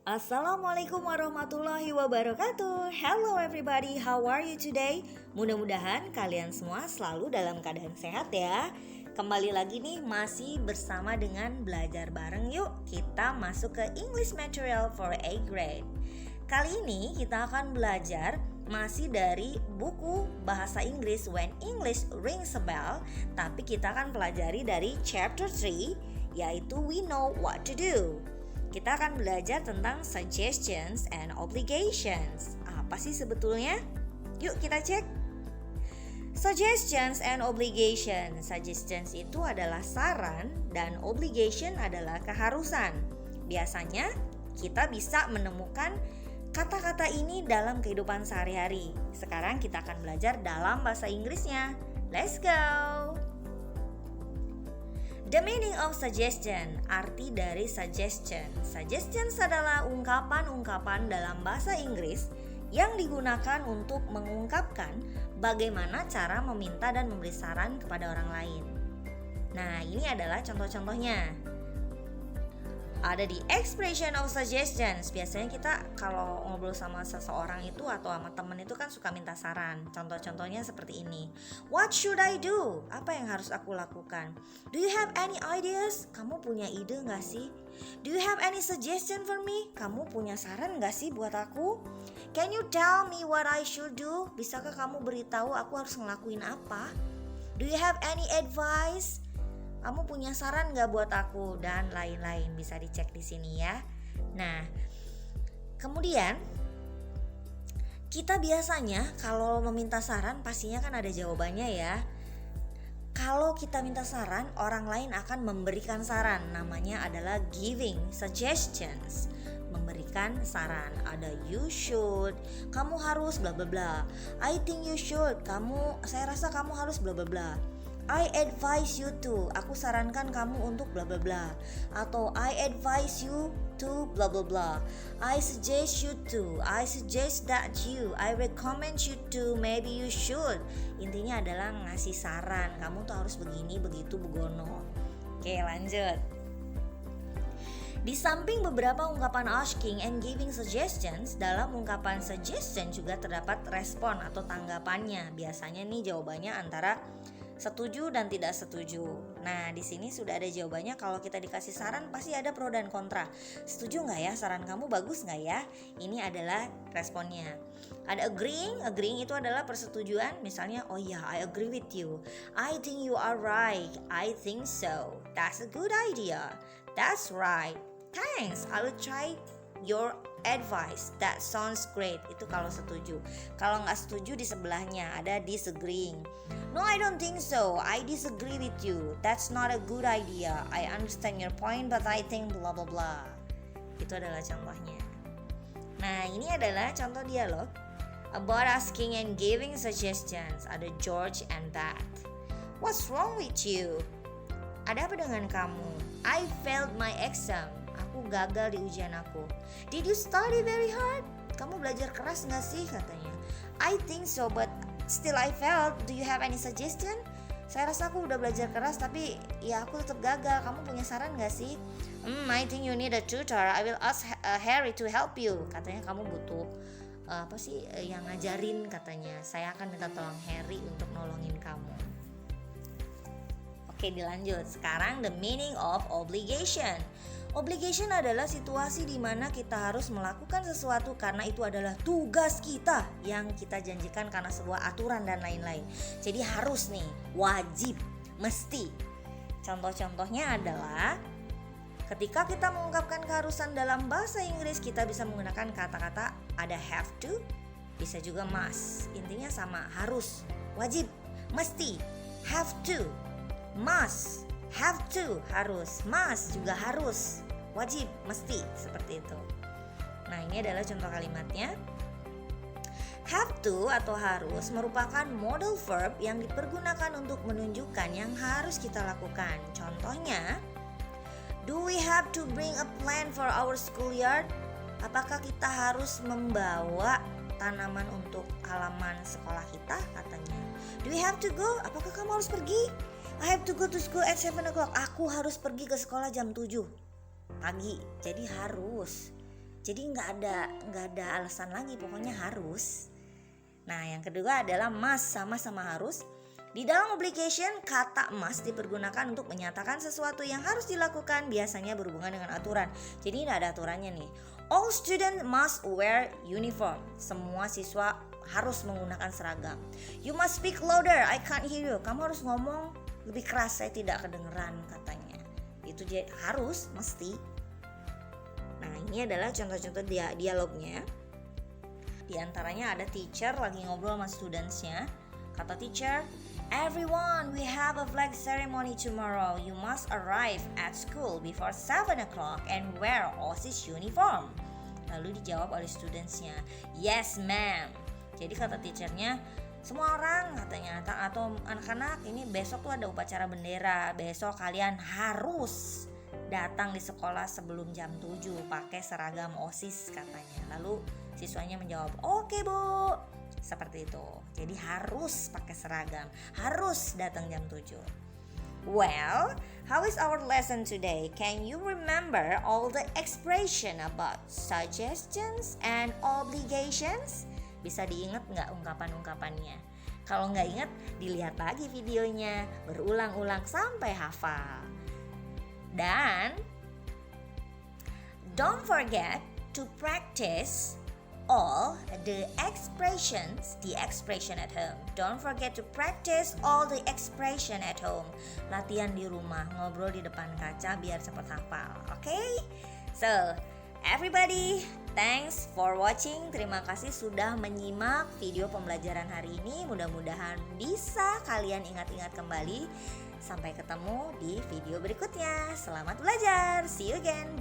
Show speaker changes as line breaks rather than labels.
Assalamualaikum warahmatullahi wabarakatuh. Hello everybody, how are you today? Mudah-mudahan kalian semua selalu dalam keadaan sehat ya. Kembali lagi nih masih bersama dengan belajar bareng yuk. Kita masuk ke English Material for 8th grade. Kali ini kita akan belajar masih dari buku bahasa Inggris When English Rings a Bell, tapi kita akan pelajari dari chapter 3 yaitu We Know What to Do. Kita akan belajar tentang suggestions and obligations. Apa sih sebetulnya? Yuk kita cek. Suggestions and obligation. Suggestions itu adalah saran dan obligation adalah keharusan. Biasanya kita bisa menemukan kata-kata ini dalam kehidupan sehari-hari. Sekarang kita akan belajar dalam bahasa Inggrisnya. Let's go! The meaning of suggestion, arti dari suggestion. Suggestions adalah ungkapan-ungkapan dalam bahasa Inggris yang digunakan untuk mengungkapkan bagaimana cara meminta dan memberi saran kepada orang lain. Nah, ini adalah contoh-contohnya. Ada di expression of suggestions. Biasanya kita kalau ngobrol sama seseorang itu atau sama temen itu kan suka minta saran. Contoh-contohnya seperti ini. What should I do? Apa yang harus aku lakukan? Do you have any ideas? Kamu punya ide gak sih? Do you have any suggestion for me? Kamu punya saran gak sih buat aku? Can you tell me what I should do? Bisakah kamu beritahu aku harus ngelakuin apa? Do you have any advice? Kamu punya saran gak buat aku? Dan lain-lain bisa dicek di sini ya. Nah, kemudian kita biasanya kalau meminta saran pastinya kan ada jawabannya ya. Kalau kita minta saran, orang lain akan memberikan saran. Namanya adalah giving suggestions. Memberikan saran. Ada you should, kamu harus bla bla bla. I think you should, saya rasa kamu harus bla bla bla. I advise you to, aku sarankan kamu untuk bla bla bla. Atau I advise you to bla bla bla. I suggest you to, I suggest that you, I recommend you to, maybe you should. Intinya adalah ngasih saran, kamu tuh harus begini, begitu, begono. Oke, lanjut. Di samping beberapa ungkapan asking and giving suggestions, dalam ungkapan suggestion juga terdapat respon atau tanggapannya. Biasanya nih jawabannya antara setuju dan tidak setuju. Nah, di sini sudah ada jawabannya. Kalau kita dikasih saran pasti ada pro dan kontra. Setuju nggak ya? Saran kamu bagus nggak ya? Ini adalah responnya. Ada agreeing itu adalah persetujuan. Misalnya, oh ya, I agree with you. I think you are right. I think so. That's a good idea. That's right. Thanks. I will try your advice. That sounds great. Itu kalau setuju. Kalau nggak setuju di sebelahnya ada disagreeing. No, I don't think so. I disagree with you. That's not a good idea. I understand your point, but I think blah blah blah. Itu adalah contohnya. Nah, ini adalah contoh dialog about asking and giving suggestions. Ada George and Beth. What's wrong with you? Ada apa dengan kamu? I failed my exam. Aku gagal di ujian aku. Did you study very hard? Kamu belajar keras gak sih katanya? I think so, but still I failed. Do you have any suggestion? Saya rasa aku udah belajar keras tapi ya aku tetap gagal. Kamu punya saran gak sih? I think you need a tutor. I will ask Harry to help you. Katanya kamu butuh yang ngajarin katanya. Saya akan minta tolong Harry untuk nolongin kamu. Oke, dilanjut. Sekarang the meaning of obligation. Obligation adalah situasi di mana kita harus melakukan sesuatu karena itu adalah tugas kita yang kita janjikan karena sebuah aturan dan lain-lain. Jadi harus nih, wajib, mesti. Contoh-contohnya adalah ketika kita mengungkapkan keharusan dalam bahasa Inggris, kita bisa menggunakan kata-kata ada have to, bisa juga must. Intinya sama, harus, wajib, mesti, have to, must. Have to, harus. Must juga harus. Wajib, mesti, seperti itu. Nah, ini adalah contoh kalimatnya. Have to atau harus merupakan modal verb yang dipergunakan untuk menunjukkan yang harus kita lakukan. Contohnya, do we have to bring a plant for our schoolyard? Apakah kita harus membawa tanaman untuk halaman sekolah kita? Katanya. Do we have to go? Apakah kamu harus pergi? I have to go to school at 7 o'clock. Aku harus pergi ke sekolah jam 7 pagi. Jadi harus. Jadi nggak ada alasan lagi, pokoknya harus. Nah, yang kedua adalah must, sama-sama harus. Di dalam obligation, kata must dipergunakan untuk menyatakan sesuatu yang harus dilakukan, biasanya berhubungan dengan aturan. Jadi ini ada aturannya nih. All students must wear uniform. Semua siswa harus menggunakan seragam. You must speak louder, I can't hear you. Kamu harus ngomong lebih keras, saya tidak kedengeran katanya. Itu harus, mesti. Nah, ini adalah contoh-contoh dialognya. Di antaranya ada teacher lagi ngobrol sama studentsnya. Kata teacher, "Everyone, we have a flag ceremony tomorrow. You must arrive at school before 7 o'clock and wear OSIS uniform." Lalu dijawab oleh studentsnya, "Yes, ma'am." Jadi kata teachernya, semua orang katanya atau anak-anak, ini besok tuh ada upacara bendera. Besok kalian harus datang di sekolah sebelum jam 7 pakai seragam OSIS katanya. Lalu siswanya menjawab, "Oke, Bu." Seperti itu. Jadi harus pakai seragam, harus datang jam 7. Well, how is our lesson today? Can you remember all the expression about suggestions and obligations? Bisa diingat nggak ungkapan-ungkapannya? Kalau nggak ingat, dilihat lagi videonya, berulang-ulang sampai hafal. Dan don't forget to practice all the expression at home. Don't forget to practice all the expression at home. Latihan di rumah, ngobrol di depan kaca biar cepat hafal. Okay? So, everybody, thanks for watching. Terima kasih sudah menyimak video pembelajaran hari ini. Mudah-mudahan bisa kalian ingat-ingat kembali. Sampai ketemu di video berikutnya. Selamat belajar. See you again.